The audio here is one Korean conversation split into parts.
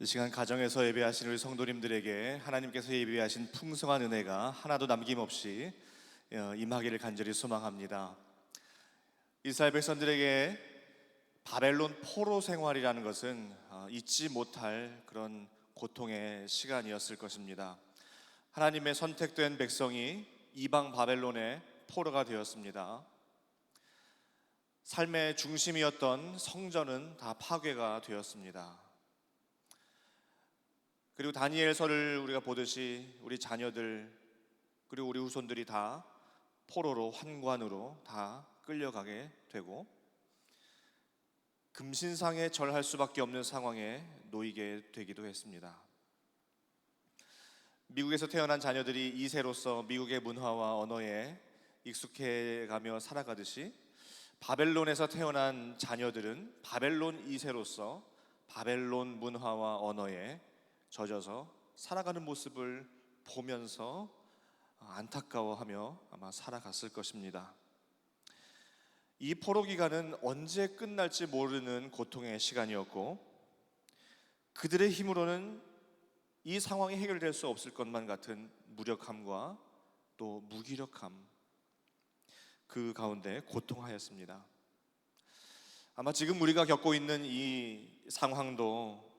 이 시간 가정에서 예배하신 우리 성도님들에게 하나님께서 예비하신 풍성한 은혜가 하나도 남김없이 임하기를 간절히 소망합니다. 이스라엘 백성들에게 바벨론 포로 생활이라는 것은 잊지 못할 그런 고통의 시간이었을 것입니다. 하나님의 선택된 백성이 이방 바벨론의 포로가 되었습니다. 삶의 중심이었던 성전은 다 파괴가 되었습니다. 그리고 다니엘서를 우리가 보듯이 우리 자녀들 그리고 우리 후손들이 다 포로로 환관으로 다 끌려가게 되고 금신상에 절할 수밖에 없는 상황에 놓이게 되기도 했습니다. 미국에서 태어난 자녀들이 2세로서 미국의 문화와 언어에 익숙해가며 살아가듯이 바벨론에서 태어난 자녀들은 바벨론 2세로서 바벨론 문화와 언어에 젖어서 살아가는 모습을 보면서 안타까워하며 아마 살아갔을 것입니다. 이 포로 기간은 언제 끝날지 모르는 고통의 시간이었고 그들의 힘으로는 이 상황이 해결될 수 없을 것만 같은 무력함과 또 무기력함 그 가운데 고통하였습니다. 아마 지금 우리가 겪고 있는 이 상황도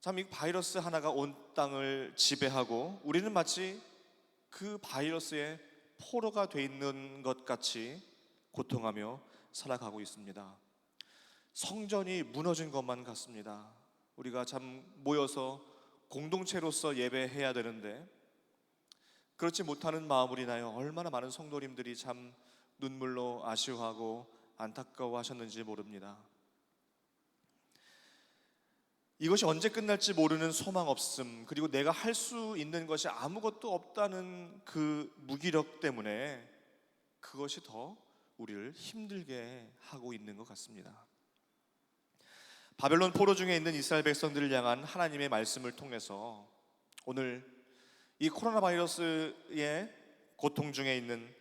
참 이 바이러스 하나가 온 땅을 지배하고 우리는 마치 그 바이러스의 포로가 돼 있는 것 같이 고통하며 살아가고 있습니다. 성전이 무너진 것만 같습니다. 우리가 참 모여서 공동체로서 예배해야 되는데 그렇지 못하는 마음을 인하여 얼마나 많은 성도님들이 참 눈물로 아쉬워하고 안타까워하셨는지 모릅니다. 이것이 언제 끝날지 모르는 소망 없음, 그리고 내가 할 수 있는 것이 아무것도 없다는 그 무기력 때문에 그것이 더 우리를 힘들게 하고 있는 것 같습니다. 바벨론 포로 중에 있는 이스라엘 백성들을 향한 하나님의 말씀을 통해서 오늘 이 코로나 바이러스의 고통 중에 있는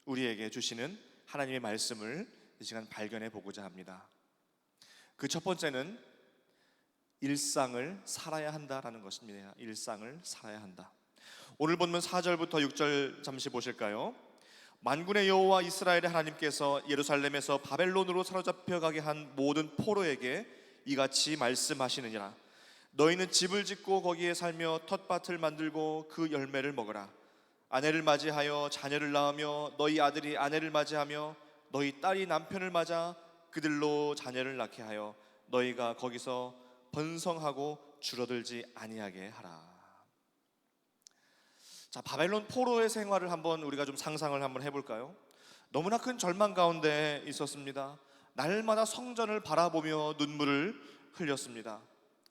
우리에게 주시는 하나님의 말씀을 이 시간 발견해 보고자 합니다. 그 첫 번째는 일상을 살아야 한다라는 것입니다. 일상을 살아야 한다. 오늘 본문 4절부터 6절 잠시 보실까요? 만군의 여호와 이스라엘의 하나님께서 예루살렘에서 바벨론으로 사로잡혀 가게 한 모든 포로에게 이같이 말씀하시느니라. 너희는 집을 짓고 거기에 살며 텃밭을 만들고 그 열매를 먹으라. 아내를 맞이하여 자녀를 낳으며 너희 아들이 아내를 맞이하며 너희 딸이 남편을 맞아 그들로 자녀를 낳게 하여 너희가 거기서 번성하고 줄어들지 아니하게 하라. 자, 바벨론 포로의 생활을 한번 우리가 좀 상상을 한번 해볼까요? 너무나 큰 절망 가운데 있었습니다. 날마다 성전을 바라보며 눈물을 흘렸습니다.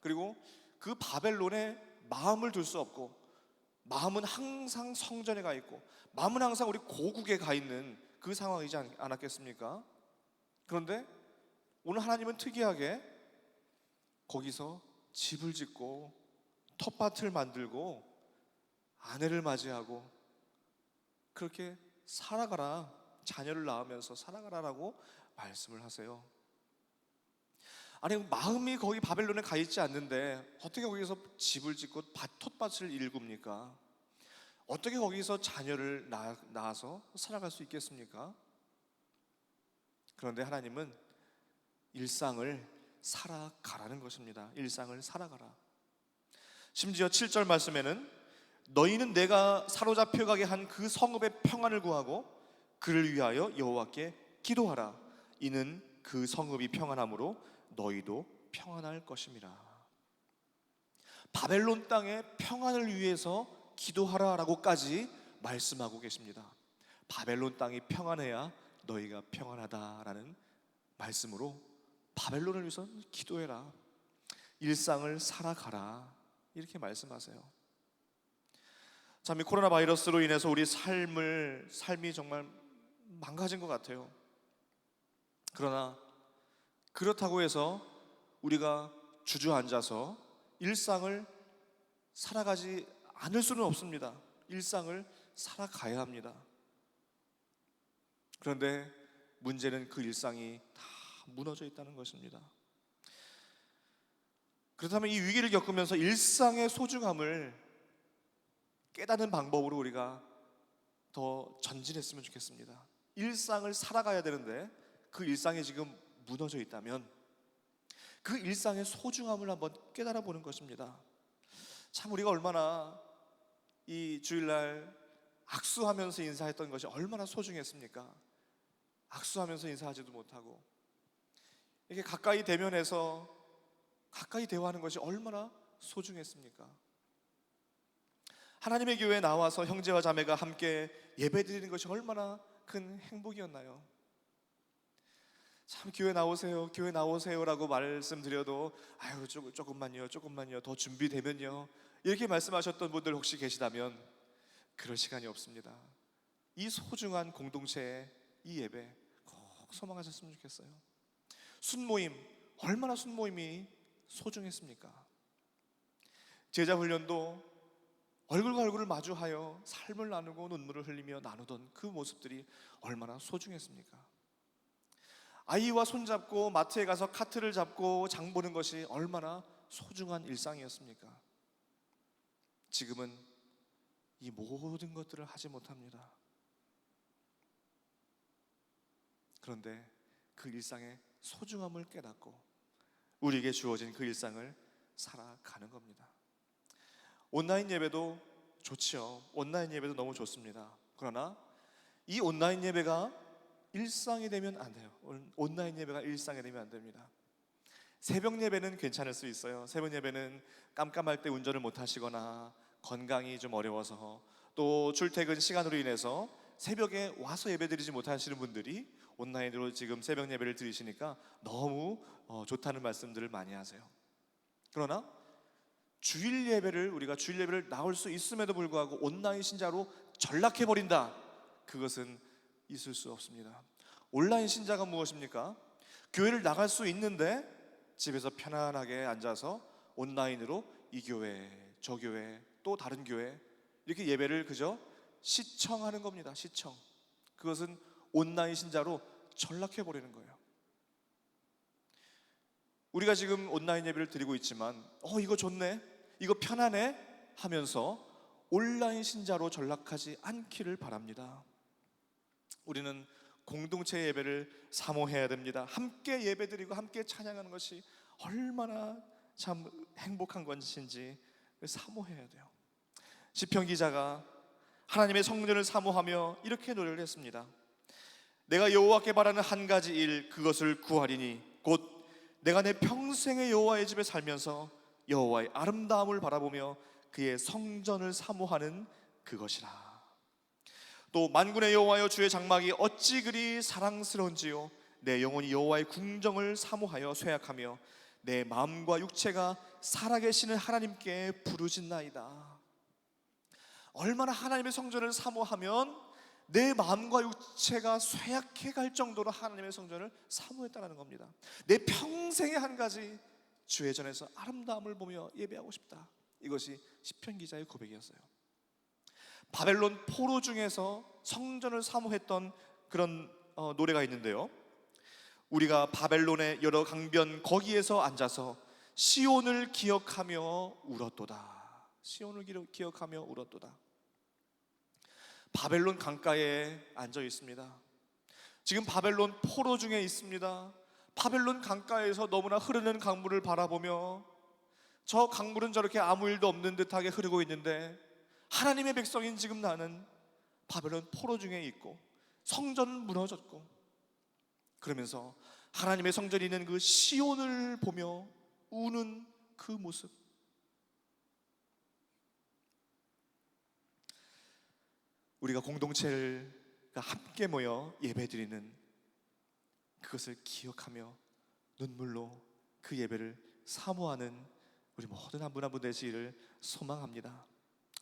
그리고 그 바벨론에 마음을 둘 수 없고 마음은 항상 성전에 가 있고 마음은 항상 우리 고국에 가 있는 그 상황이지 않았겠습니까? 그런데 오늘 하나님은 특이하게 거기서 집을 짓고 텃밭을 만들고 아내를 맞이하고 그렇게 살아가라, 자녀를 낳으면서 살아가라라고 말씀을 하세요. 아니, 마음이 거기 바벨론에 가 있지 않는데 어떻게 거기서 집을 짓고 텃밭을 일굽니까? 어떻게 거기서 자녀를 낳아서 살아갈 수 있겠습니까? 그런데 하나님은 일상을 살아가라는 것입니다. 일상을 살아가라. 심지어 7절 말씀에는 너희는 내가 사로잡혀 가게 한 그 성읍의 평안을 구하고 그를 위하여 여호와께 기도하라. 이는 그 성읍이 평안함으로 너희도 평안할 것임이라. 바벨론 땅의 평안을 위해서 기도하라라고까지 말씀하고 계십니다. 바벨론 땅이 평안해야 너희가 평안하다라는 말씀으로 바벨론을 위해서 기도해라, 일상을 살아가라, 이렇게 말씀하세요. 참, 이 코로나 바이러스로 인해서 우리 삶이 정말 망가진 것 같아요. 그러나 그렇다고 해서 우리가 주저앉아서 일상을 살아가지 않을 수는 없습니다. 일상을 살아가야 합니다. 그런데 문제는 그 일상이 다 무너져 있다는 것입니다. 그렇다면 이 위기를 겪으면서 일상의 소중함을 깨닫는 방법으로 우리가 더 전진했으면 좋겠습니다. 일상을 살아가야 되는데 그 일상이 지금 무너져 있다면 그 일상의 소중함을 한번 깨달아 보는 것입니다. 참 우리가 얼마나 이 주일날 악수하면서 인사했던 것이 얼마나 소중했습니까? 악수하면서 인사하지도 못하고 이렇게 가까이 대면해서 가까이 대화하는 것이 얼마나 소중했습니까? 하나님의 교회에 나와서 형제와 자매가 함께 예배드리는 것이 얼마나 큰 행복이었나요? 참 교회 나오세요, 교회 나오세요라고 말씀드려도 아유 조금만요 더 준비되면요 이렇게 말씀하셨던 분들 혹시 계시다면 그럴 시간이 없습니다. 이 소중한 공동체의 이 예배 꼭 소망하셨으면 좋겠어요. 순모임, 얼마나 순모임이 소중했습니까? 제자훈련도 얼굴과 얼굴을 마주하여 삶을 나누고 눈물을 흘리며 나누던 그 모습들이 얼마나 소중했습니까? 아이와 손잡고 마트에 가서 카트를 잡고 장 보는 것이 얼마나 소중한 일상이었습니까? 지금은 이 모든 것들을 하지 못합니다. 그런데 그 일상의 소중함을 깨닫고 우리에게 주어진 그 일상을 살아가는 겁니다. 온라인 예배도 좋지요. 온라인 예배도 너무 좋습니다. 그러나 이 온라인 예배가 일상이 되면 안 돼요. 온라인 예배가 일상이 되면 안 됩니다. 새벽 예배는 괜찮을 수 있어요. 새벽 예배는 깜깜할 때 운전을 못 하시거나 건강이 좀 어려워서 또 출퇴근 시간으로 인해서 새벽에 와서 예배드리지 못하시는 분들이 온라인으로 지금 새벽 예배를 드리시니까 너무 좋다는 말씀들을 많이 하세요. 그러나 주일 예배를 우리가 주일 예배를 나올 수 있음에도 불구하고 온라인 신자로 전락해버린다, 그것은 있을 수 없습니다. 온라인 신자가 무엇입니까? 교회를 나갈 수 있는데 집에서 편안하게 앉아서 온라인으로 이 교회, 저 교회, 또 다른 교회 이렇게 예배를 그저 시청하는 겁니다. 시청. 그것은 온라인 신자로 전락해버리는 거예요. 우리가 지금 온라인 예배를 드리고 있지만 이거 좋네, 이거 편하네 하면서 온라인 신자로 전락하지 않기를 바랍니다. 우리는 공동체 예배를 사모해야 됩니다. 함께 예배드리고 함께 찬양하는 것이 얼마나 참 행복한 것인지 사모해야 돼요. 시편 기자가 하나님의 성전을 사모하며 이렇게 노래를 했습니다. 내가 여호와께 바라는 한 가지 일, 그것을 구하리니 곧 내가 내 평생의 여호와의 집에 살면서 여호와의 아름다움을 바라보며 그의 성전을 사모하는 그것이라. 또 만군의 여호와여, 주의 장막이 어찌 그리 사랑스러운지요. 내 영혼이 여호와의 궁정을 사모하여 쇠약하며 내 마음과 육체가 살아계시는 하나님께 부르짖나이다. 얼마나 하나님의 성전을 사모하면 내 마음과 육체가 쇠약해 갈 정도로 하나님의 성전을 사모했다는 겁니다. 내 평생의 한 가지 주의 전에서 아름다움을 보며 예배하고 싶다. 이것이 시편 기자의 고백이었어요. 바벨론 포로 중에서 성전을 사모했던 그런 노래가 있는데요, 우리가 바벨론의 여러 강변 거기에서 앉아서 시온을 기억하며 울었도다. 시온을 기억하며 울었도다. 바벨론 강가에 앉아 있습니다. 지금 바벨론 포로 중에 있습니다. 바벨론 강가에서 너무나 흐르는 강물을 바라보며 저 강물은 저렇게 아무 일도 없는 듯하게 흐르고 있는데 하나님의 백성인 지금 나는 바벨론 포로 중에 있고 성전은 무너졌고 그러면서 하나님의 성전이 있는 그 시온을 보며 우는 그 모습, 우리가 공동체가 함께 모여 예배드리는 그것을 기억하며 눈물로 그 예배를 사모하는 우리 모든 한 분 한 분 되시기를 소망합니다.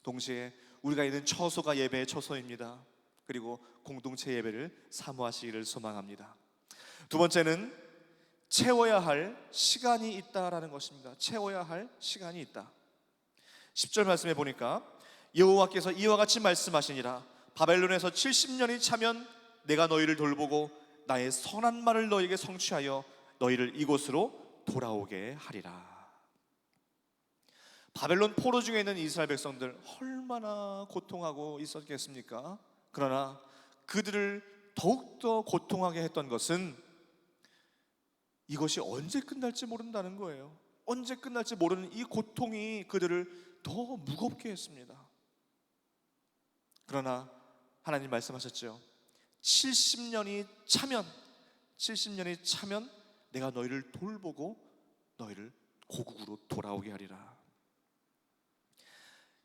동시에 우리가 있는 처소가 예배의 처소입니다. 그리고 공동체 예배를 사모하시기를 소망합니다. 두 번째는 채워야 할 시간이 있다라는 것입니다. 채워야 할 시간이 있다. 10절 말씀해 보니까 여호와께서 이와 같이 말씀하시니라. 바벨론에서 70년이 차면 내가 너희를 돌보고 나의 선한 말을 너희에게 성취하여 너희를 이곳으로 돌아오게 하리라. 바벨론 포로 중에 있는 이스라엘 백성들 얼마나 고통하고 있었겠습니까? 그러나 그들을 더욱더 고통하게 했던 것은 이것이 언제 끝날지 모른다는 거예요. 언제 끝날지 모르는 이 고통이 그들을 더 무겁게 했습니다. 그러나 하나님 말씀하셨죠. 70년이 차면 내가 너희를 돌보고 너희를 고국으로 돌아오게 하리라.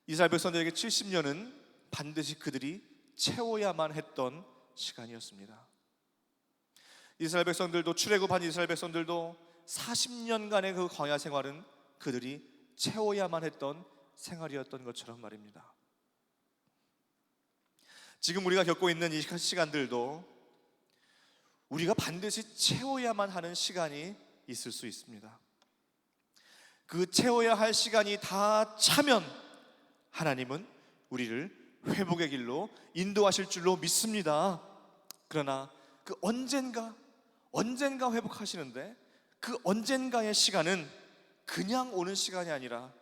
이스라엘 백성들에게 70년은 반드시 그들이 채워야만 했던 시간이었습니다. 이스라엘 백성들도, 출애굽한 이스라엘 백성들도 40년간의 그 광야 생활은 그들이 채워야만 했던 생활이었던 것처럼 말입니다. 지금 우리가 겪고 있는 이 시간들도 우리가 반드시 채워야만 하는 시간이 있을 수 있습니다. 그 채워야 할 시간이 다 차면 하나님은 우리를 회복의 길로 인도하실 줄로 믿습니다. 그러나 그 언젠가 회복하시는데 그 언젠가의 시간은 그냥 오는 시간이 아니라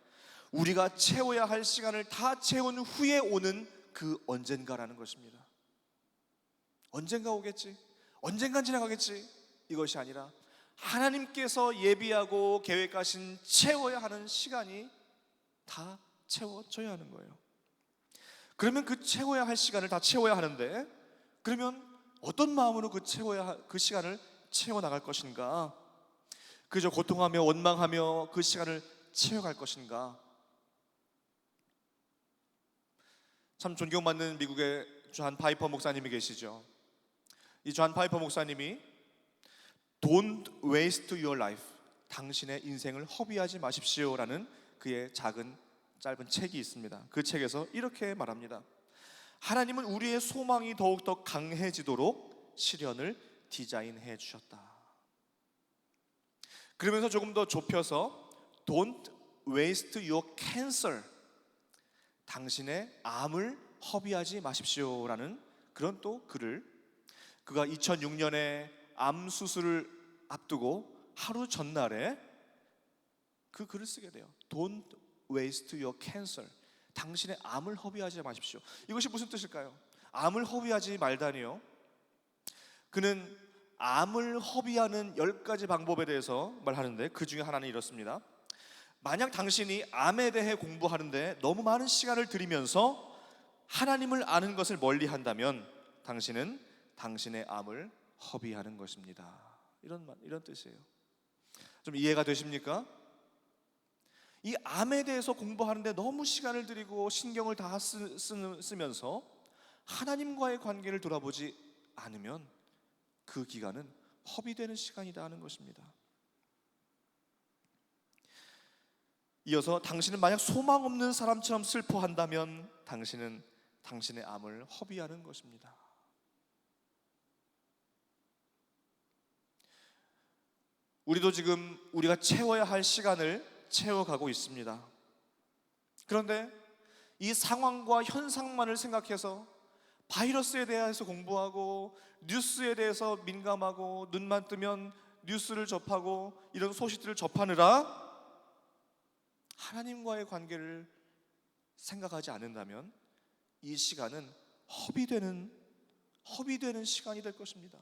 우리가 채워야 할 시간을 다 채운 후에 오는 그 언젠가라는 것입니다. 언젠가 오겠지, 언젠간 지나가겠지, 이것이 아니라 하나님께서 예비하고 계획하신 채워야 하는 시간이 다 채워져야 하는 거예요. 그러면 그 채워야 할 시간을 다 채워야 하는데, 그러면 어떤 마음으로 그 시간을 채워나갈 것인가? 그저 고통하며 원망하며 그 시간을 채워갈 것인가? 참 존경받는 미국의 존 파이퍼 목사님이 계시죠. 이 존 파이퍼 목사님이 Don't waste your life, 당신의 인생을 허비하지 마십시오라는 그의 짧은 책이 있습니다. 그 책에서 이렇게 말합니다. 하나님은 우리의 소망이 더욱더 강해지도록 시련을 디자인해 주셨다. 그러면서 조금 더 좁혀서 Don't waste your cancer, 당신의 암을 허비하지 마십시오라는 그런 또 그가 2006년에 암 수술을 앞두고 하루 전날에 그 글을 쓰게 돼요. Don't waste your cancer, 당신의 암을 허비하지 마십시오. 이것이 무슨 뜻일까요? 암을 허비하지 말다니요. 그는 암을 허비하는 10가지 방법에 대해서 말하는데 그 중에 하나는 이렇습니다. 만약 당신이 암에 대해 공부하는데 너무 많은 시간을 들이면서 하나님을 아는 것을 멀리 한다면 당신은 당신의 암을 허비하는 것입니다. 이런 뜻이에요. 좀 이해가 되십니까? 이 암에 대해서 공부하는데 너무 시간을 들이고 신경을 다 쓰면서 하나님과의 관계를 돌아보지 않으면 그 기간은 허비되는 시간이다 하는 것입니다. 이어서 당신은 만약 소망 없는 사람처럼 슬퍼한다면 당신은 당신의 암을 허비하는 것입니다. 우리도 지금 우리가 채워야 할 시간을 채워가고 있습니다. 그런데 이 상황과 현상만을 생각해서 바이러스에 대해서 공부하고 뉴스에 대해서 민감하고 눈만 뜨면 뉴스를 접하고 이런 소식들을 접하느라 하나님과의 관계를 생각하지 않는다면 이 시간은 허비되는 시간이 될 것입니다.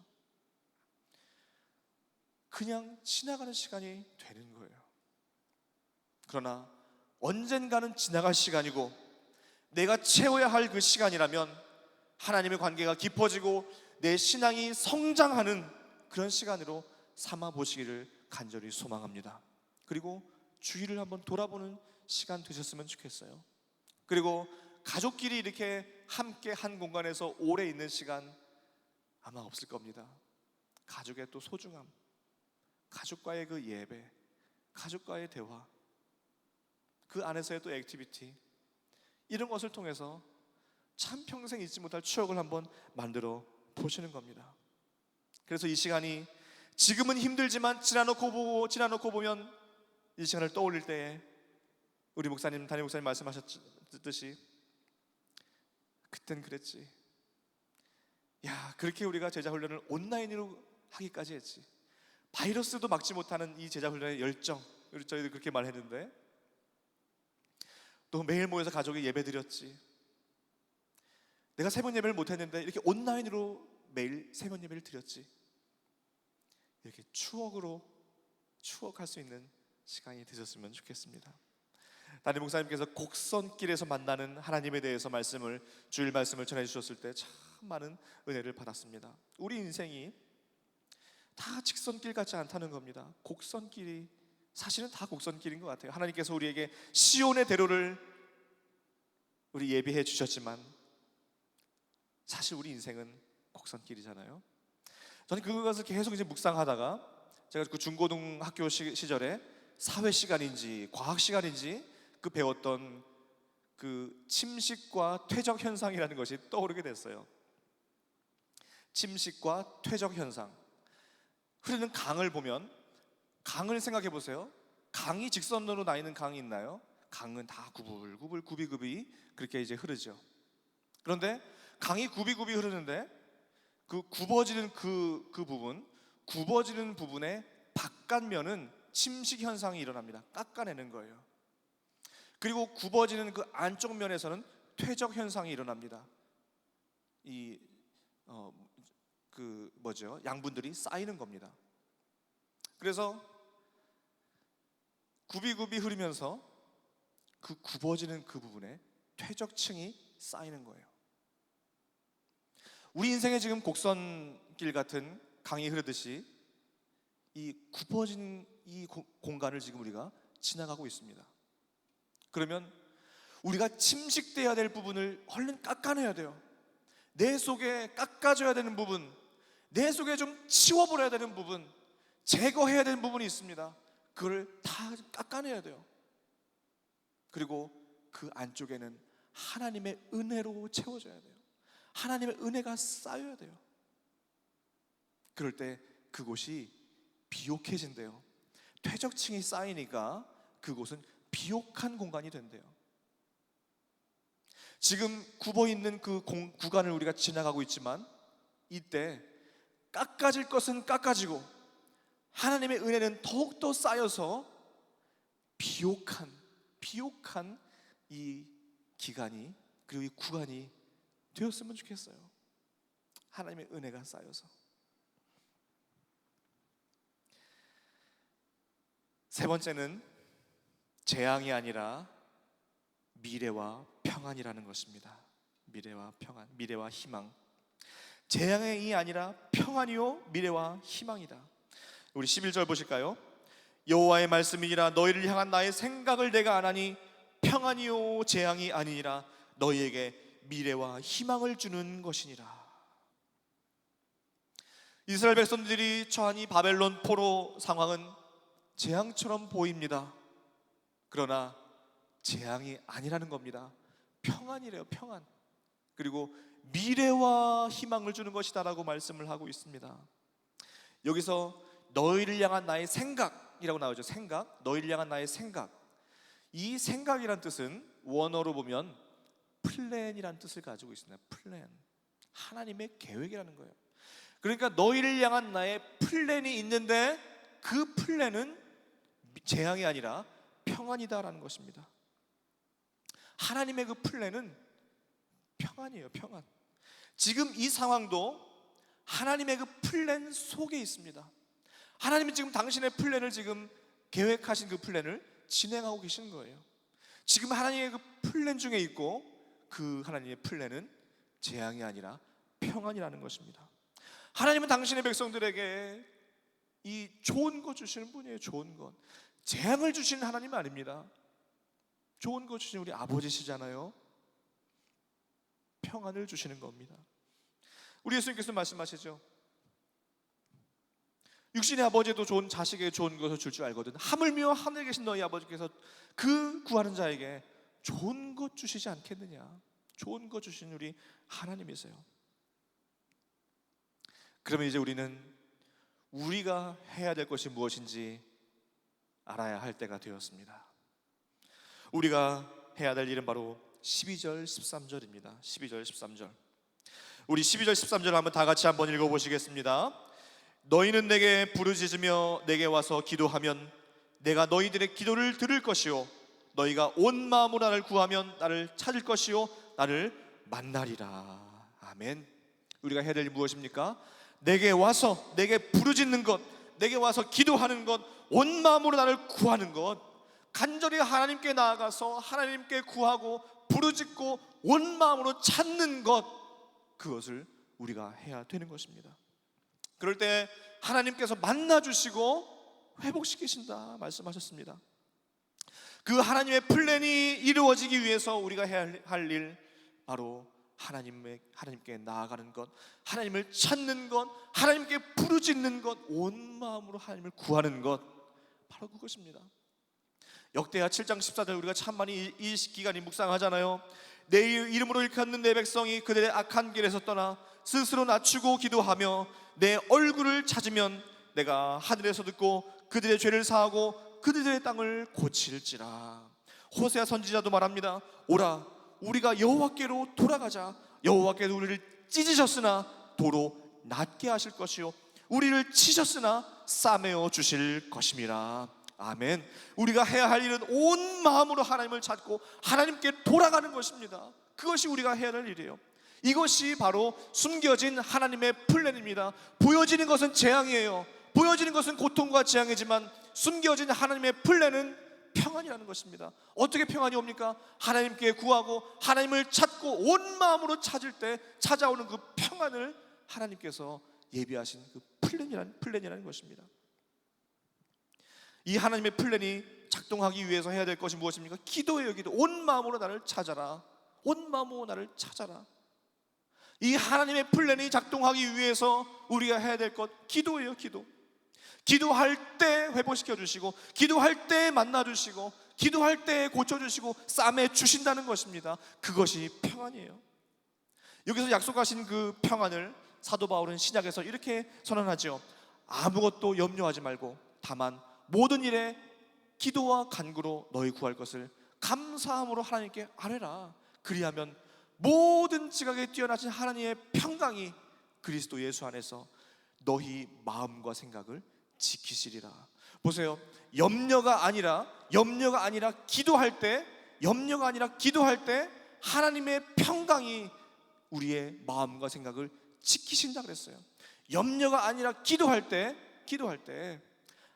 그냥 지나가는 시간이 되는 거예요. 그러나 언젠가는 지나갈 시간이고 내가 채워야 할 그 시간이라면 하나님의 관계가 깊어지고 내 신앙이 성장하는 그런 시간으로 삼아 보시기를 간절히 소망합니다. 그리고 주위를 한번 돌아보는 시간 되셨으면 좋겠어요. 그리고 가족끼리 이렇게 함께 한 공간에서 오래 있는 시간 아마 없을 겁니다. 가족의 또 소중함, 가족과의 그 예배, 가족과의 대화, 그 안에서의 또 액티비티, 이런 것을 통해서 참 평생 잊지 못할 추억을 한번 만들어 보시는 겁니다. 그래서 이 시간이 지금은 힘들지만 지나놓고 보면 이 시간을 떠올릴 때에 우리 담임 목사님 말씀하셨듯이 그땐 그랬지. 야, 그렇게 우리가 제자 훈련을 온라인으로 하기까지 했지. 바이러스도 막지 못하는 이 제자 훈련의 열정, 우리 저희도 그렇게 말했는데 또 매일 모여서 가족이 예배 드렸지. 내가 새벽 예배를 못했는데 이렇게 온라인으로 매일 새벽 예배를 드렸지. 이렇게 추억할 수 있는 시간이 되셨으면 좋겠습니다. 담임 목사님께서 곡선길에서 만나는 하나님에 대해서 주일 말씀을 전해주셨을 때 참 많은 은혜를 받았습니다. 우리 인생이 다 직선길 같지 않다는 겁니다. 곡선길이 사실은 다 곡선길인 것 같아요. 하나님께서 우리에게 시온의 대로를 우리 예비해 주셨지만 사실 우리 인생은 곡선길이잖아요. 저는 그것을 계속 이제 묵상하다가 제가 그 중고등학교 시절에 사회 시간인지 과학 시간인지 그 배웠던 그 침식과 퇴적 현상이라는 것이 떠오르게 됐어요. 침식과 퇴적 현상. 흐르는 강을 보면, 강을 생각해 보세요. 강이 직선으로 나 있는 강이 있나요? 강은 다 구불구불 굽이굽이 그렇게 이제 흐르죠. 그런데 강이 굽이굽이 흐르는데 그 굽어지는 굽어지는 부분의 바깥면은 침식 현상이 일어납니다. 깎아내는 거예요. 그리고 굽어지는 그 안쪽 면에서는 퇴적 현상이 일어납니다. 양분들이 쌓이는 겁니다. 그래서 굽이굽이 흐르면서 그 굽어지는 그 부분에 퇴적층이 쌓이는 거예요. 우리 인생에 지금 곡선길 같은 강이 흐르듯이 이 굽어진 이 공간을 지금 우리가 지나가고 있습니다. 그러면 우리가 침식돼야 될 부분을 얼른 깎아내야 돼요. 내 속에 깎아줘야 되는 부분, 내 속에 좀 치워버려야 되는 부분, 제거해야 되는 부분이 있습니다. 그걸 다 깎아내야 돼요. 그리고 그 안쪽에는 하나님의 은혜로 채워져야 돼요. 하나님의 은혜가 쌓여야 돼요. 그럴 때 그곳이 비옥해진대요. 퇴적층이 쌓이니까 그곳은 비옥한 공간이 된대요. 지금 굽어있는 그 구간을 우리가 지나가고 있지만 이때 깎아질 것은 깎아지고 하나님의 은혜는 더욱더 쌓여서 비옥한 이 기간이 그리고 이 구간이 되었으면 좋겠어요. 하나님의 은혜가 쌓여서. 세 번째는 재앙이 아니라 미래와 평안이라는 것입니다. 미래와 평안, 미래와 희망. 재앙이 아니라 평안이요 미래와 희망이다. 우리 11절 보실까요? 여호와의 말씀이니라 너희를 향한 나의 생각을 내가 아나니 평안이요 재앙이 아니니라 너희에게 미래와 희망을 주는 것이니라. 이스라엘 백성들이 처한 이 바벨론 포로 상황은 재앙처럼 보입니다. 그러나 재앙이 아니라는 겁니다. 평안이래요, 평안. 그리고 미래와 희망을 주는 것이다 라고 말씀을 하고 있습니다. 여기서 너희를 향한 나의 생각이라고 나오죠. 생각, 너희를 향한 나의 생각. 이 생각이란 뜻은 원어로 보면 플랜이란 뜻을 가지고 있습니다. 플랜, 하나님의 계획이라는 거예요. 그러니까 너희를 향한 나의 플랜이 있는데 그 플랜은 재앙이 아니라 평안이다라는 것입니다. 하나님의 그 플랜은 평안이에요, 평안. 지금 이 상황도 하나님의 그 플랜 속에 있습니다. 하나님은 지금 당신의 플랜을 지금 계획하신 그 플랜을 진행하고 계시는 거예요. 지금 하나님의 그 플랜 중에 있고 그 하나님의 플랜은 재앙이 아니라 평안이라는 것입니다. 하나님은 당신의 백성들에게 이 좋은 것 주시는 분이에요. 좋은 것. 재앙을 주시는 하나님은 아닙니다. 좋은 것 주시는 우리 아버지시잖아요. 평안을 주시는 겁니다. 우리 예수님께서 말씀하시죠. 육신의 아버지도 좋은 자식에게 좋은 것을 줄 줄 알거든. 하물며 하늘에 계신 너희 아버지께서 그 구하는 자에게 좋은 것 주시지 않겠느냐. 좋은 것 주신 우리 하나님이세요. 그러면 이제 우리가 해야 될 것이 무엇인지 알아야 할 때가 되었습니다. 우리가 해야 될 일은 바로 12절 13절입니다. 12절 13절. 우리 12절 13절 한번 다 같이 한번 읽어보시겠습니다. 너희는 내게 부르짖으며 내게 와서 기도하면 내가 너희들의 기도를 들을 것이요 너희가 온 마음으로 나를 구하면 나를 찾을 것이요 나를 만나리라. 아멘. 우리가 해야 될 일이 무엇입니까? 내게 와서 내게 부르짖는 것, 내게 와서 기도하는 것, 온 마음으로 나를 구하는 것, 간절히 하나님께 나아가서 하나님께 구하고 부르짖고 온 마음으로 찾는 것, 그것을 우리가 해야 되는 것입니다. 그럴 때 하나님께서 만나주시고 회복시키신다 말씀하셨습니다. 그 하나님의 플랜이 이루어지기 위해서 우리가 해야 할 일, 바로 하나님께 나아가는 것, 하나님을 찾는 것, 하나님께 부르짖는 것, 온 마음으로 하나님을 구하는 것, 바로 그것입니다. 역대하 7장 14절 우리가 참 많이 이 기간이 묵상하잖아요. 내 이름으로 일컫는 내 백성이 그들의 악한 길에서 떠나 스스로 낮추고 기도하며 내 얼굴을 찾으면 내가 하늘에서 듣고 그들의 죄를 사하고 그들의 땅을 고칠지라. 호세아 선지자도 말합니다. 오라, 우리가 여호와께로 돌아가자. 여호와께서 우리를 찢으셨으나 도로 낫게 하실 것이요 우리를 치셨으나 싸매어 주실 것임이라. 아멘. 우리가 해야 할 일은 온 마음으로 하나님을 찾고 하나님께 돌아가는 것입니다. 그것이 우리가 해야 할 일이에요. 이것이 바로 숨겨진 하나님의 플랜입니다. 보여지는 것은 재앙이에요. 보여지는 것은 고통과 재앙이지만 숨겨진 하나님의 플랜은 평안이라는 것입니다. 어떻게 평안이 옵니까? 하나님께 구하고 하나님을 찾고 온 마음으로 찾을 때 찾아오는 그 평안을 하나님께서 예비하신 그 플랜이라는 것입니다. 이 하나님의 플랜이 작동하기 위해서 해야 될 것이 무엇입니까? 기도예요. 기도. 온 마음으로 나를 찾아라. 온 마음으로 나를 찾아라. 이 하나님의 플랜이 작동하기 위해서 우리가 해야 될 것, 기도예요. 기도. 기도할 때 회복시켜 주시고, 기도할 때 만나 주시고, 기도할 때 고쳐 주시고 싸매 주신다는 것입니다. 그것이 평안이에요. 여기서 약속하신 그 평안을 사도 바울은 신약에서 이렇게 선언하죠. 아무것도 염려하지 말고 다만 모든 일에 기도와 간구로 너희 구할 것을 감사함으로 하나님께 아뢰라. 그리하면 모든 지각에 뛰어나신 하나님의 평강이 그리스도 예수 안에서 너희 마음과 생각을 지키시리라. 보세요. 염려가 아니라 기도할 때 하나님의 평강이 우리의 마음과 생각을 지키신다 그랬어요. 염려가 아니라 기도할 때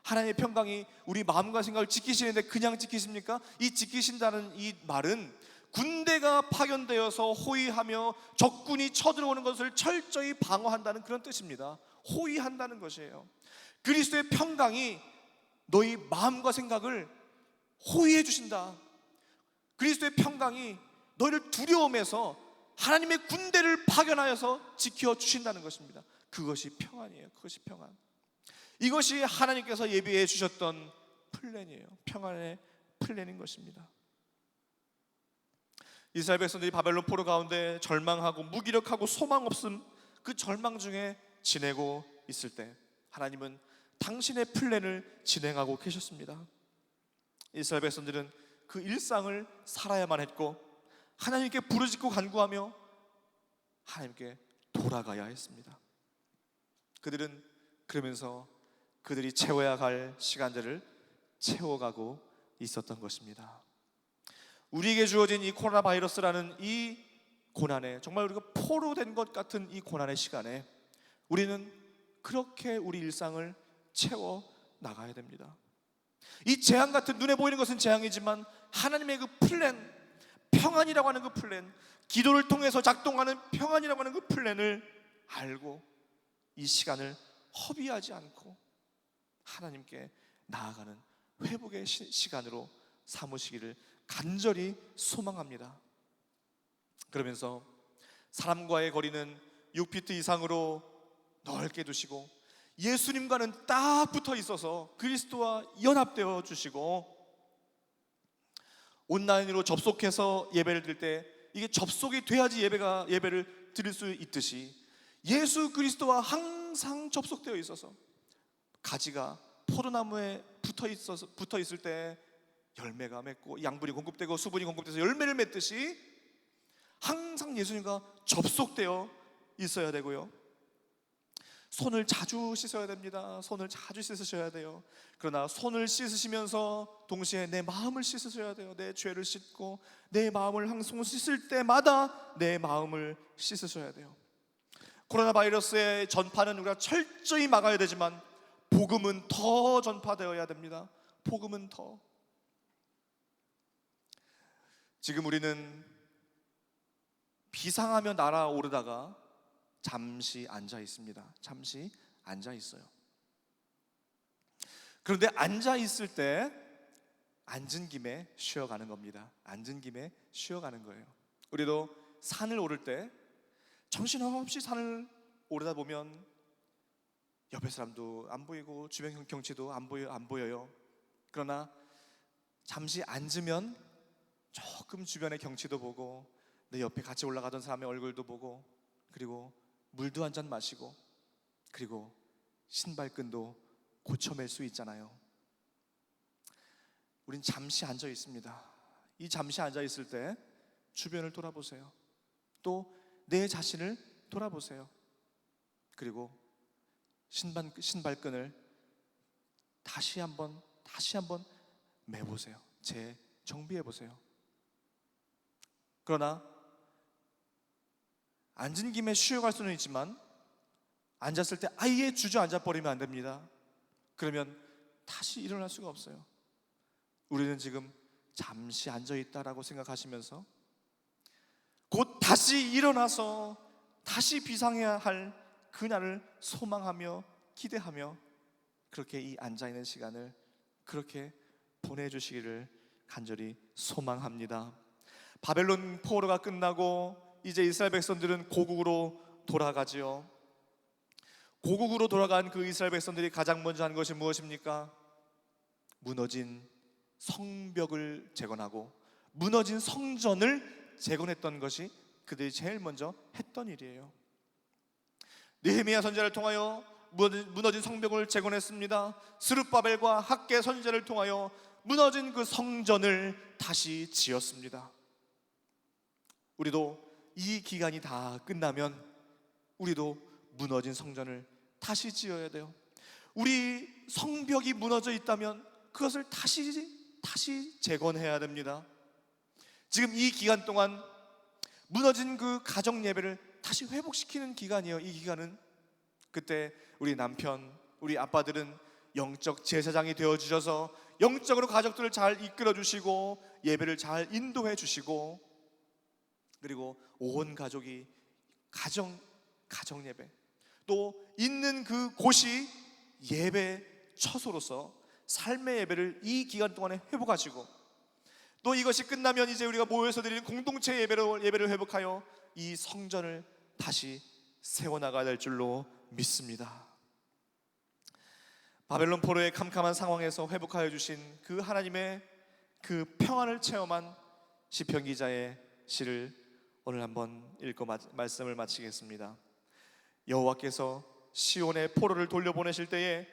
하나님의 평강이 우리 마음과 생각을 지키시는데 그냥 지키십니까? 이 지키신다는 이 말은 군대가 파견되어서 호위하며 적군이 쳐들어오는 것을 철저히 방어한다는 그런 뜻입니다. 호위한다는 것이에요. 그리스도의 평강이 너희 마음과 생각을 호위해 주신다. 그리스도의 평강이 너희를 두려움에서 하나님의 군대를 파견하여서 지켜주신다는 것입니다. 그것이 평안이에요. 그것이 평안. 이것이 하나님께서 예비해 주셨던 플랜이에요. 평안의 플랜인 것입니다. 이스라엘 백성들이 바벨론 포로 가운데 절망하고 무기력하고 소망 없음, 그 절망 중에 지내고 있을 때 하나님은 당신의 플랜을 진행하고 계셨습니다. 이스라엘 백성들은 그 일상을 살아야만 했고 하나님께 부르짖고 간구하며 하나님께 돌아가야 했습니다. 그들은 그러면서 그들이 채워야 할 시간들을 채워가고 있었던 것입니다. 우리에게 주어진 이 코로나 바이러스라는 이 고난에, 정말 우리가 포로 된 것 같은 이 고난의 시간에 우리는 그렇게 우리 일상을 채워 나가야 됩니다. 이 재앙 같은, 눈에 보이는 것은 재앙이지만 하나님의 그 플랜, 평안이라고 하는 그 플랜, 기도를 통해서 작동하는 평안이라고 하는 그 플랜을 알고 이 시간을 허비하지 않고 하나님께 나아가는 회복의 시간으로 삼으시기를 간절히 소망합니다. 그러면서 사람과의 거리는 6피트 이상으로 넓게 두시고 예수님과는 딱 붙어 있어서 그리스도와 연합되어 주시고 온라인으로 접속해서 예배를 드릴 때 이게 접속이 돼야지 예배를 드릴 수 있듯이 예수 그리스도와 항상 접속되어 있어서 가지가 포도나무에 붙어 있을 때 열매가 맺고 양분이 공급되고 수분이 공급돼서 열매를 맺듯이 항상 예수님과 접속되어 있어야 되고요. 손을 자주 씻어야 됩니다. 손을 자주 씻으셔야 돼요. 그러나 손을 씻으시면서 동시에 내 마음을 씻으셔야 돼요. 내 죄를 씻고 내 마음을 항상 씻을 때마다 내 마음을 씻으셔야 돼요. 코로나 바이러스의 전파는 우리가 철저히 막아야 되지만 복음은 더 전파되어야 됩니다. 복음은 더. 지금 우리는 비상하며 날아오르다가 잠시 앉아 있습니다. 잠시 앉아 있어요. 그런데 앉아 있을 때 앉은 김에 쉬어가는 겁니다. 앉은 김에 쉬어가는 거예요. 우리도 산을 오를 때 정신없이 산을 오르다 보면 옆에 사람도 안 보이고 주변 경치도 안 보여요. 그러나 잠시 앉으면 조금 주변의 경치도 보고 내 옆에 같이 올라가던 사람의 얼굴도 보고 그리고 물도 한 잔 마시고 그리고 신발끈도 고쳐맬 수 있잖아요. 우린 잠시 앉아 있습니다. 이 잠시 앉아 있을 때 주변을 돌아보세요. 또 내 자신을 돌아보세요. 그리고 신발끈을 다시 한번 매보세요. 재정비해 보세요. 그러나 앉은 김에 쉬어갈 수는 있지만 앉았을 때 아예 주저앉아 버리면 안 됩니다. 그러면 다시 일어날 수가 없어요. 우리는 지금 잠시 앉아 있다라고 생각하시면서 곧 다시 일어나서 다시 비상해야 할 그날을 소망하며 기대하며 그렇게 이 앉아 있는 시간을 그렇게 보내주시기를 간절히 소망합니다. 바벨론 포로가 끝나고 이제 이스라엘 백성들은 고국으로 돌아가지요. 고국으로 돌아간 그 이스라엘 백성들이 가장 먼저 한 것이 무엇입니까? 무너진 성벽을 재건하고 무너진 성전을 재건했던 것이 그들이 제일 먼저 했던 일이에요. 느헤미야 선지자를 통하여 무너진 성벽을 재건했습니다. 스룹바벨과 학개 선지자를 통하여 무너진 그 성전을 다시 지었습니다. 우리도 이 기간이 다 끝나면 우리도 무너진 성전을 다시 지어야 돼요. 우리 성벽이 무너져 있다면 그것을 다시 재건해야 됩니다. 지금 이 기간 동안 무너진 그 가정 예배를 다시 회복시키는 기간이에요. 이 기간은 그때 우리 남편, 우리 아빠들은 영적 제사장이 되어주셔서 영적으로 가족들을 잘 이끌어주시고 예배를 잘 인도해 주시고 그리고 온 가족이 가정 예배 또 있는 그 곳이 예배 처소로서 삶의 예배를 이 기간 동안에 회복하시고 또 이것이 끝나면 이제 우리가 모여서 드리는 공동체 예배를 회복하여 이 성전을 다시 세워나가야 될 줄로 믿습니다. 바벨론 포로의 캄캄한 상황에서 회복하여 주신 그 하나님의 그 평안을 체험한 시편 기자의 시를 오늘 한번 읽고 말씀을 마치겠습니다. 여호와께서 시온의 포로를 돌려보내실 때에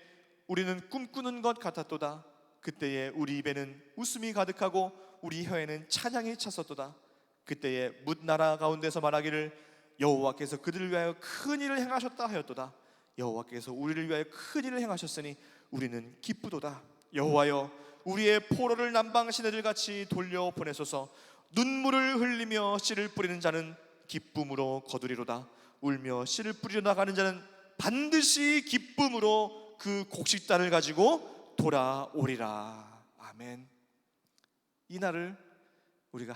우리는 꿈꾸는 것 같았도다. 그때에 우리 입에는 웃음이 가득하고 우리 혀에는 찬양이 찼었도다. 그때에 뭇나라 가운데서 말하기를 여호와께서 그들을 위하여 큰 일을 행하셨다 하였도다. 여호와께서 우리를 위하여 큰 일을 행하셨으니 우리는 기쁘도다. 여호와여 우리의 포로를 남방 시내들같이 돌려보내소서. 눈물을 흘리며 씨를 뿌리는 자는 기쁨으로 거두리로다. 울며 씨를 뿌리러 나가는 자는 반드시 기쁨으로 그 곡식단을 가지고 돌아오리라. 아멘. 이 날을 우리가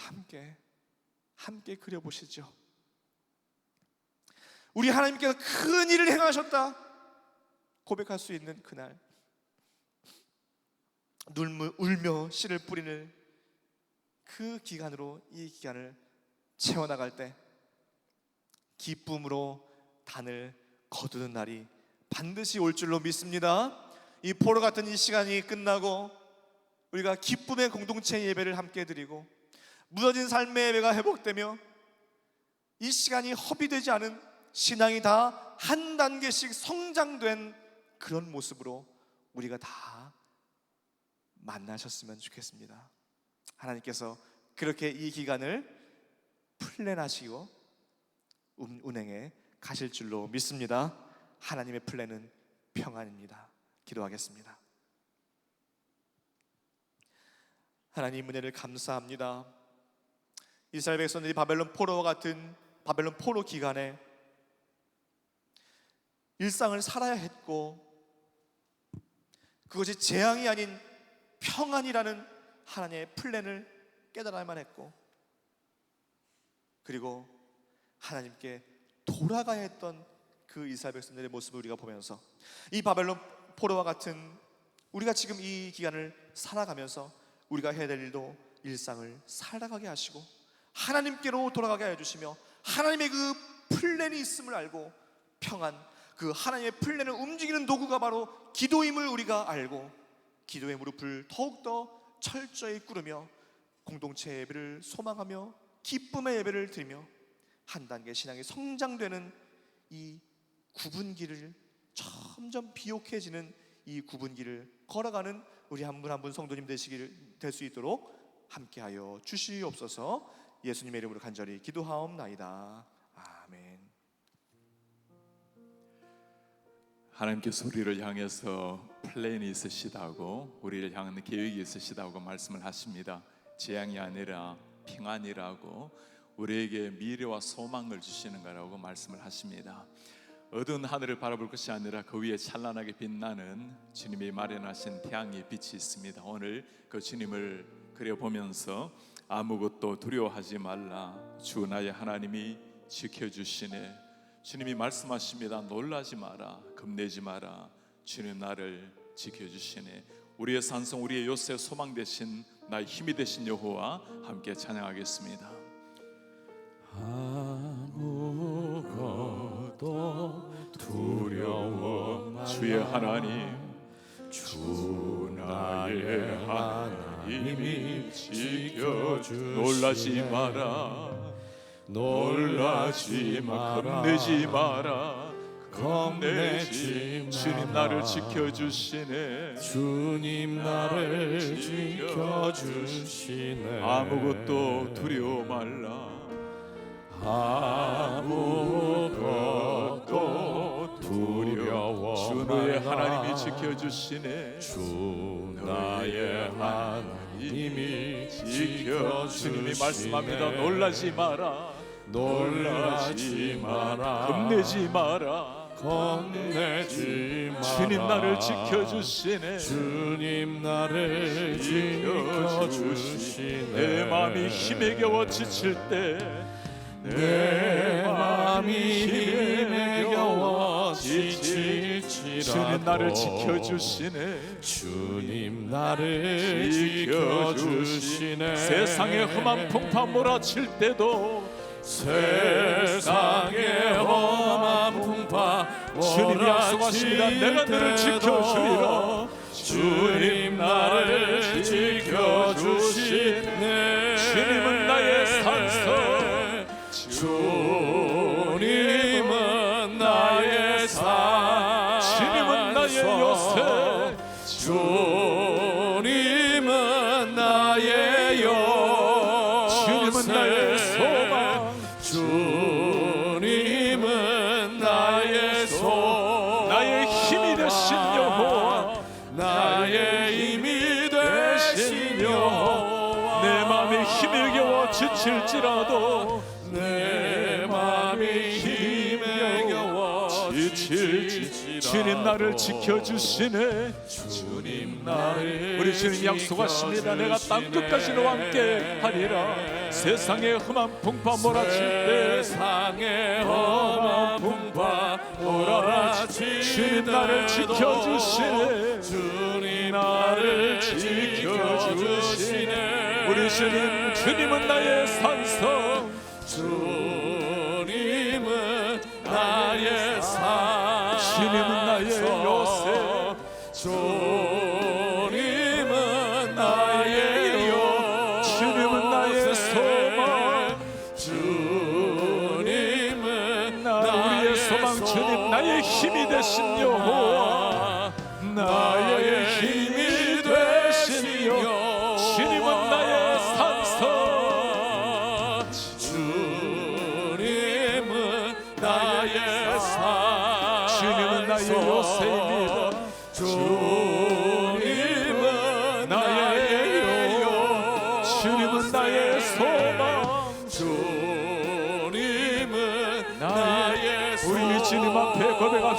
함께 그려보시죠. 우리 하나님께서 큰 일을 행하셨다 고백할 수 있는 그날, 울며 씨를 뿌리는 그 기간으로 이 기간을 채워나갈 때 기쁨으로 단을 거두는 날이 반드시 올 줄로 믿습니다. 이 포로 같은 이 시간이 끝나고 우리가 기쁨의 공동체 예배를 함께 드리고 무너진 삶의 예배가 회복되며 이 시간이 허비되지 않은 신앙이 다 한 단계씩 성장된 그런 모습으로 우리가 다 만나셨으면 좋겠습니다. 하나님께서 그렇게 이 기간을 플랜하시고 운행해 가실 줄로 믿습니다. 하나님의 플랜은 평안입니다. 기도하겠습니다. 하나님 은혜를 감사합니다. 이스라엘 백성들이 바벨론 포로와 같은 바벨론 포로 기간에 일상을 살아야 했고, 그것이 재앙이 아닌 평안이라는 하나님의 플랜을 깨달아야만 했고, 그리고 하나님께 돌아가야 했던 그 이스라엘 백성들의 모습을 우리가 보면서 이 바벨론 포로와 같은 우리가 지금 이 기간을 살아가면서 우리가 해야 될 일도 일상을 살아가게 하시고 하나님께로 돌아가게 해주시며, 하나님의 그 플랜이 있음을 알고 평안, 그 하나님의 플랜을 움직이는 도구가 바로 기도임을 우리가 알고 기도의 무릎을 더욱더 철저히 꿇으며 공동체 예배를 소망하며 기쁨의 예배를 드리며 한 단계 신앙이 성장되는 이 구분기를, 점점 비옥해지는 이 구분기를 걸어가는 우리 한 분 한 분 성도님 될 수 있도록 함께하여 주시옵소서. 예수님의 이름으로 간절히 기도하옵나이다. 아멘. 하나님께서 우리를 향해서 플랜이 있으시다고, 우리를 향한 계획이 있으시다고 말씀을 하십니다. 재앙이 아니라 평안이라고, 우리에게 미래와 소망을 주시는 거라고 말씀을 하십니다. 어두운 하늘을 바라볼 것이 아니라 그 위에 찬란하게 빛나는 주님이 마련하신 태양의 빛이 있습니다. 오늘 그 주님을 그려보면서 아무것도 두려워하지 말라, 주 나의 하나님이 지켜주시네. 주님이 말씀하십니다. 놀라지 마라, 겁내지 마라, 주님 나를 지켜주시네. 우리의 산성, 우리의 요새 소망 되신, 나의 힘이 되신 여호와 함께 찬양하겠습니다. 아무것도 두려워 주의 하나님, 주 나의 하나님이 지켜주시네. 놀라지 마라, 놀라지 마라, 겁내지 마라, 겁내지 주님 마라. 나를 지켜주시네. 주님 나를 지켜주시네. 아무것도 두려워 말라, 아무것도 두려워 주 너의 말라. 하나님이 지켜주시네. 주 나의 하나님이 지켜주시네. 주님이 말씀합니다. 놀라지 마라, 놀라지 마라, 겁내지 마라, 겁내지 마라. 주님 나를 지켜주시네. 주님 나를 지켜주시네. 내 마음이 힘에 겨워 지칠 때, 내 마음이 힘에 겨워 지칠지라도 주님 나를 지켜주시네. 주님 나를 지켜주시네. 세상의 험한 풍파 몰아칠 때도, 세상의 험한 풍파 주님이 약속하십니다. 내가 너를 지켜주리라. 주님 나를 지켜주시네. 주님은 나의 산성, 주님은 나의 산성, 주님은 나의 요새, 주님은 나의 요새, 주님은 나의 소망, 주님은 나의 소망, 나의 힘이 되신 여호와, 나의 힘이 되신 여호와. 내 마음이 힘에 겨워 지칠지라도, 내 마음이 힘에 겨워 지칠지 주님 나를 지켜주시네. 주님 나를 우리 주님 약속하십니다. 내가 땅 끝까지 너와 함께 하리라. 세상의 험한 풍파 몰아칠 때, 세상의 험한 풍파 몰아칠 주님 나를 지켜주시네. 주님 나를 지켜주시네. 우리 주님, 주님은 나의 산성, 주님은 나의 산성, 주님은 나의 요새, 주님은 나의 요새, 주님은 나의 소망, 주님은 우리의 소망, 주님 나의 힘이 되신 여호와, 나의 힘이 되신 여호와, 주님은 나의 산성, 주님은 나의 산성, 주님은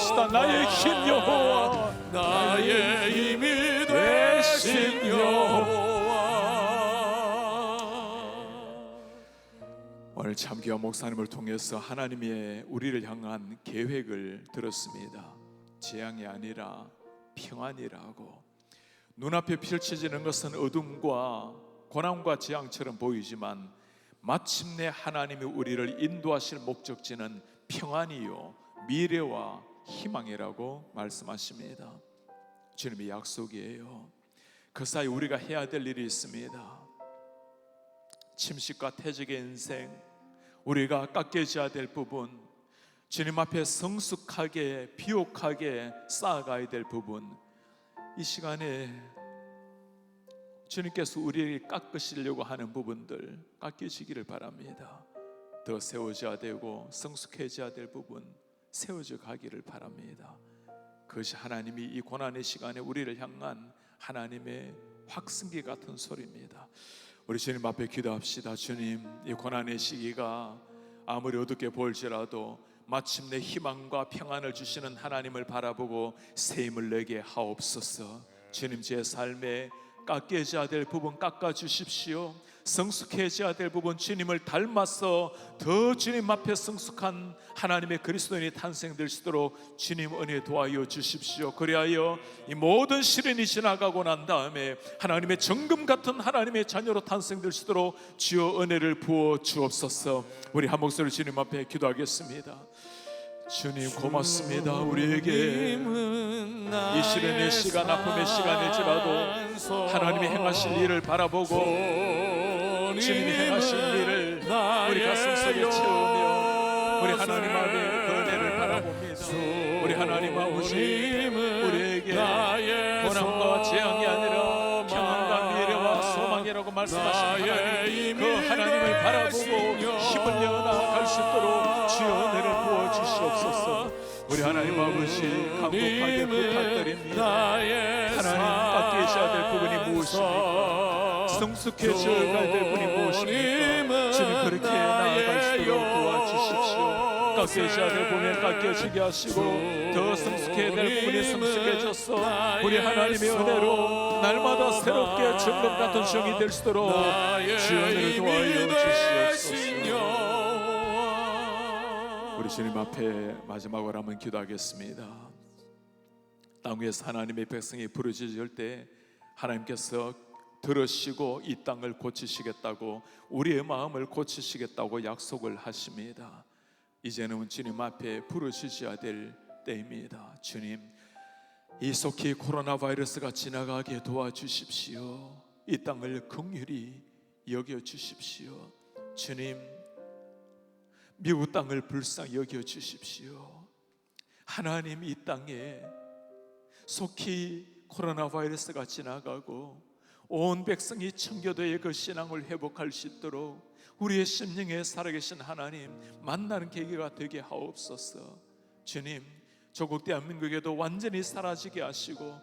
되시다. 나의 힘 여호와, 나의 힘이 되신 여호와. 오늘 참기와 목사님을 통해서 하나님의 우리를 향한 계획을 들었습니다. 재앙이 아니라 평안이라고. 눈앞에 펼쳐지는 것은 어둠과 고난과 재앙처럼 보이지만 마침내 하나님이 우리를 인도하실 목적지는 평안이요 미래와 희망이라고 말씀하십니다. 주님의 약속이에요. 그 사이 우리가 해야 될 일이 있습니다. 침식과 태적의 인생, 우리가 깎여져야 될 부분, 주님 앞에 성숙하게 비옥하게 쌓아가야 될 부분, 이 시간에 주님께서 우리에게 깎으시려고 하는 부분들 깎여지기를 바랍니다. 더 세워져야 되고 성숙해져야 될 부분 세워져 가기를 바랍니다. 그것이 하나님이 이 고난의 시간에 우리를 향한 하나님의 확승기 같은 소리입니다. 우리 주님 앞에 기도합시다. 주님, 이 고난의 시기가 아무리 어둡게 보일지라도 마침내 희망과 평안을 주시는 하나님을 바라보고 새 힘을 내게 하옵소서. 주님, 제 삶에 깎여져야 될 부분 깎아주십시오. 성숙해져야 될 부분 주님을 닮아서 더 주님 앞에 성숙한 하나님의 그리스도인이 탄생될 수 있도록 주님 은혜 도와여 주십시오. 그리하여 이 모든 시련이 지나가고 난 다음에 하나님의 정금 같은 하나님의 자녀로 탄생될 수 있도록 주여 은혜를 부어 주옵소서. 우리 한 목소리 주님 앞에 기도하겠습니다. 주님 고맙습니다. 우리에게 이 시련의 시간, 아픔의 시간일지라도 하나님이 행하실 일을 바라보고 주님이 행하실 일을 우리 가슴 속에 채우며 우리 하나님 앞에 그 은혜를 바라봅니다. 우리 하나님 아버지, 우리에게 고난과 재앙이 아니라 평안과 미래와 소망이라고 말씀하신 하나님, 그 하나님을 바라보고 힘을 내어나갈 수 있도록 주여 은혜를 부어주시옵소서. 우리 하나님 아버지 간곡하게 부탁드립니다. 하나님 깎여져야 될 부분이 무엇입니까? 성숙해져야 될 부분이 무엇입니까? 주님 그렇게 나아갈 수 있도록 도와주십시오. 깎여져야 될 부분에 깎여지게 하시고 더 성숙해야 될 부분이 성숙해져서 우리 하나님의 은혜로 날마다 새롭게 정금 같은 정이 될 수 있도록 주여 은혜를 도와여 주시옵소서. 우리 주님 앞에 마지막으로 한번 기도하겠습니다. 땅 위에서 하나님의 백성이 부르짖을 때 하나님께서 들으시고 이 땅을 고치시겠다고, 우리의 마음을 고치시겠다고 약속을 하십니다. 이제는 주님 앞에 부르짖어야 될 때입니다. 주님, 이 속히 코로나 바이러스가 지나가게 도와주십시오. 이 땅을 긍휼히 여겨주십시오. 주님, 미국 땅을 불쌍히 여겨주십시오. 하나님, 이 땅에 속히 코로나 바이러스가 지나가고 온 백성이 청교도의 그 신앙을 회복할 수 있도록 우리의 심령에 살아계신 하나님 만나는 계기가 되게 하옵소서. 주님, 조국 대한민국에도 완전히 사라지게 하시고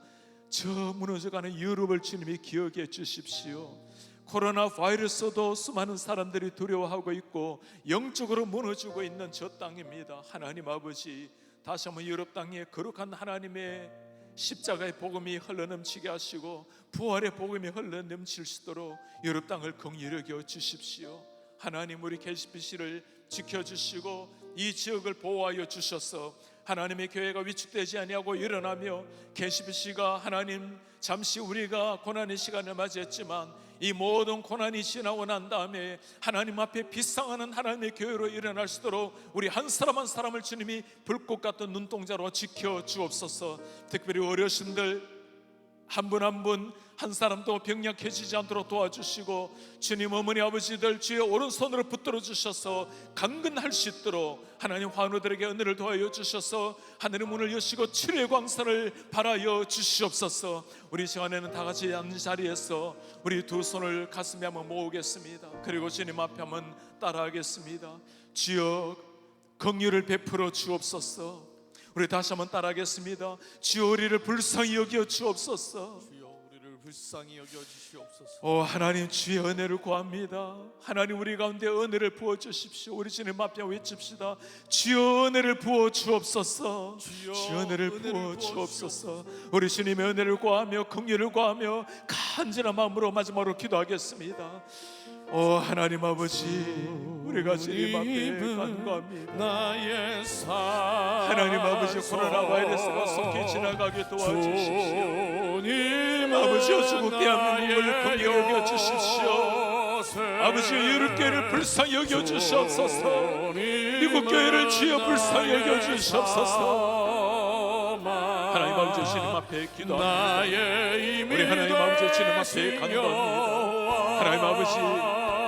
저 무너져가는 유럽을 주님이 기억해 주십시오. 코로나 바이러스도 수많은 사람들이 두려워하고 있고 영적으로 무너지고 있는 저 땅입니다. 하나님 아버지, 다시 한번 유럽 땅에 거룩한 하나님의 십자가의 복음이 흘러넘치게 하시고 부활의 복음이 흘러넘칠 수 있도록 유럽 땅을 긍휼히 여겨 주십시오. 하나님, 우리 KCBC를 지켜주시고 이 지역을 보호하여 주셔서 하나님의 교회가 위축되지 아니하고 일어나며 KCBC가 하나님, 잠시 우리가 고난의 시간을 맞이했지만 이 모든 고난이 지나고 난 다음에 하나님 앞에 빛상하는 하나님의 교회로 일어날 수 있도록 우리 한 사람 한 사람을 주님이 불꽃 같은 눈동자로 지켜 주옵소서. 특별히 어르신들 한 분 한 분 한 사람도 병약해지지 않도록 도와주시고 주님, 어머니 아버지들 주의 오른손으로 붙들어 주셔서 강건할 수 있도록 하나님 환우들에게 은혜를 도와여 주셔서 하늘의 문을 여시고 치료의 광선을 발하여 주시옵소서. 우리 시간에는 다 같이 앉은 자리에서 우리 두 손을 가슴에 한번 모으겠습니다. 그리고 주님 앞에 한번 따라하겠습니다. 주여 긍휼을 베풀어 주옵소서. 우리 다시 한번 따라하겠습니다. 주여 우리를 불쌍히 여겨 주옵소서. 불쌍히 여겨 주시옵소서. 오 하나님, 주의 은혜를 구합니다. 하나님, 우리 가운데 은혜를 부어 주십시오. 우리 주님 앞에 외칩시다. 주여 은혜를 부어 주옵소서. 주여 은혜를 부어 주옵소서. 우리 주님의 은혜를 구하며 긍휼을 구하며 간절한 마음으로 마지막으로 기도하겠습니다. 오 하나님 아버지, 우리가 주님 앞에 간구합니다. 나의 삶 하나님 아버지, 코로나 바이러스가 속히 지나가게 도와주십시오. 아버지여, 주국 대한민국을 긍휼히 여겨 주십시오. 아버지여, 유럽교회를 불쌍히 여겨 주시옵소서. 미국 교회를 주여 불쌍히 여겨 주시옵소서. 하나님 아버지, 주님 앞에 기도합니다. 우리 하나님 아버지, 주님 앞에 간구합니다. 하나님 아버지,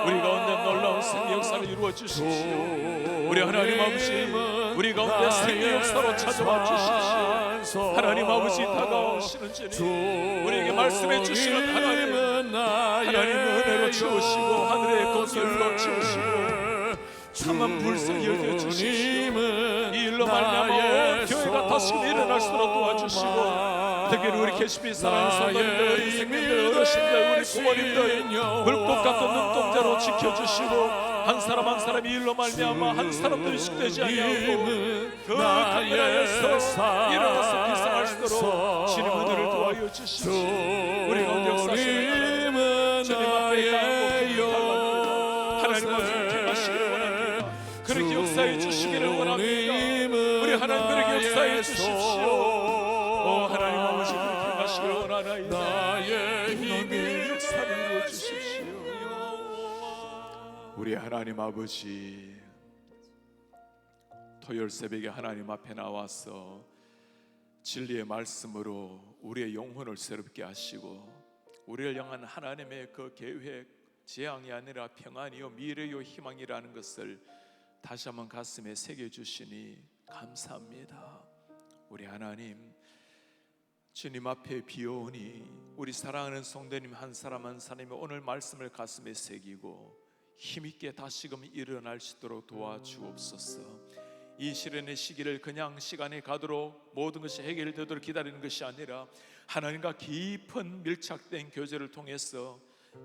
우리 가운데 놀라운 생명 역사를 이루어 주십시오. 우리 하나님 아버지, 우리 가운데 생명 역사로 찾아와 주십시오. 하나님 아버지, 다가오시는 주님, 우리에게 말씀해 주시는 하나님은 은혜로 채우시고 하늘의 긍휼로 채우시고 참한 불쌍히 여겨 주십시오. 이 일로 말미암아 교회가 다시 일어날 수 있도록 도와주시고, 특히 우리 캐시피 사랑하는 성도님들, 어린 생명들, 어르신들, 우리 부모님들 불꽃 같은 눈동자로 지켜주시고, 한 사람 한 사람이 일로 말미암아 한 사람도 의식되지 아니하고 그 강렬하여서 일어나서 비상할 수 있도록 주님 은혜를 도와여 주십시오. 우리 가운데 역사하시는 주님 앞에 간구합니다. 하나님 아버지, 행하시기를 원합니다. 그렇게 역사해 주시기를 원합니다. 우리 하나님, 그렇게 역사해 주십시오. 오 하나님 아버지, 그렇게 행하시기를 원하나이다. 나의 힘이 역사를 이루어 주십시오. 우리 하나님 아버지, 토요일 새벽에 하나님 앞에 나와서 진리의 말씀으로 우리의 영혼을 새롭게 하시고, 우리를 향한 하나님의 그 계획, 재앙이 아니라 평안이요 미래요 희망이라는 것을 다시 한번 가슴에 새겨주시니 감사합니다. 우리 하나님, 주님 앞에 비오니 우리 사랑하는 성도님 한 사람 한 사람이 오늘 말씀을 가슴에 새기고 힘있게 다시금 일어날 수 있도록 도와주옵소서. 이 시련의 시기를 그냥 시간이 가도록 모든 것이 해결되도록 기다리는 것이 아니라 하나님과 깊은 밀착된 교제를 통해서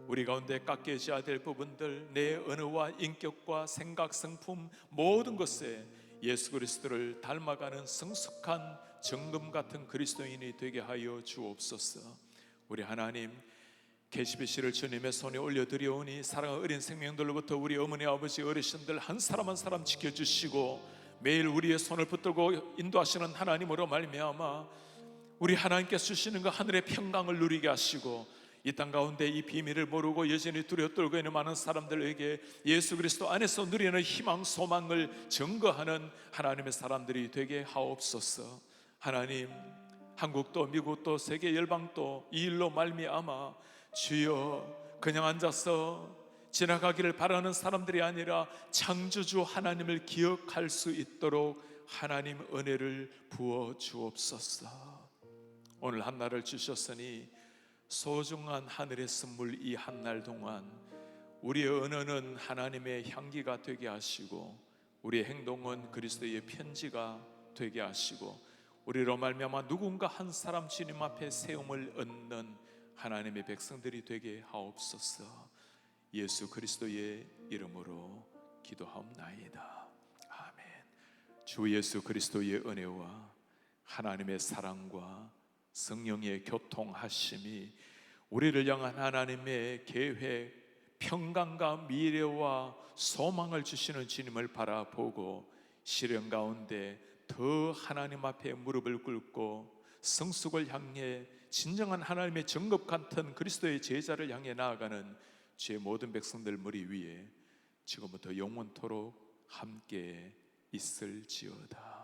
우리 가운데 깎여져야 될 부분들, 내 언어와 인격과 생각, 성품 모든 것에 예수 그리스도를 닮아가는 성숙한 정금 같은 그리스도인이 되게 하여 주옵소서. 우리 하나님, 계시비씨를 주님의 손에 올려드리오니 사랑하는 어린 생명들로부터 우리 어머니 아버지 어르신들 한 사람 한 사람 지켜주시고 매일 우리의 손을 붙들고 인도하시는 하나님으로 말미암아 우리 하나님께서 주시는 그 하늘의 평강을 누리게 하시고, 이 땅 가운데 이 비밀을 모르고 여전히 두려워 떨고 있는 많은 사람들에게 예수 그리스도 안에서 누리는 희망 소망을 증거하는 하나님의 사람들이 되게 하옵소서. 하나님, 한국도 미국도 세계 열방도 이 일로 말미암아 주여 그냥 앉아서 지나가기를 바라는 사람들이 아니라 창조주 하나님을 기억할 수 있도록 하나님 은혜를 부어 주옵소서. 오늘 한날을 주셨으니 소중한 하늘의 선물 이 한날 동안 우리의 언어는 하나님의 향기가 되게 하시고 우리의 행동은 그리스도의 편지가 되게 하시고 우리로 말미암아 누군가 한 사람 주님 앞에 세움을 얻는 하나님의 백성들이 되게 하옵소서. 예수 그리스도의 이름으로 기도하옵나이다. 아멘. 주 예수 그리스도의 은혜와 하나님의 사랑과 성령의 교통하심이 우리를 향한 하나님의 계획, 평강과 미래와 소망을 주시는 주님을 바라보고 시련 가운데 더 하나님 앞에 무릎을 꿇고 성숙을 향해 진정한 하나님의 정급 같은 그리스도의 제자를 향해 나아가는 제 모든 백성들 머리 위에 지금부터 영원토록 함께 있을지어다.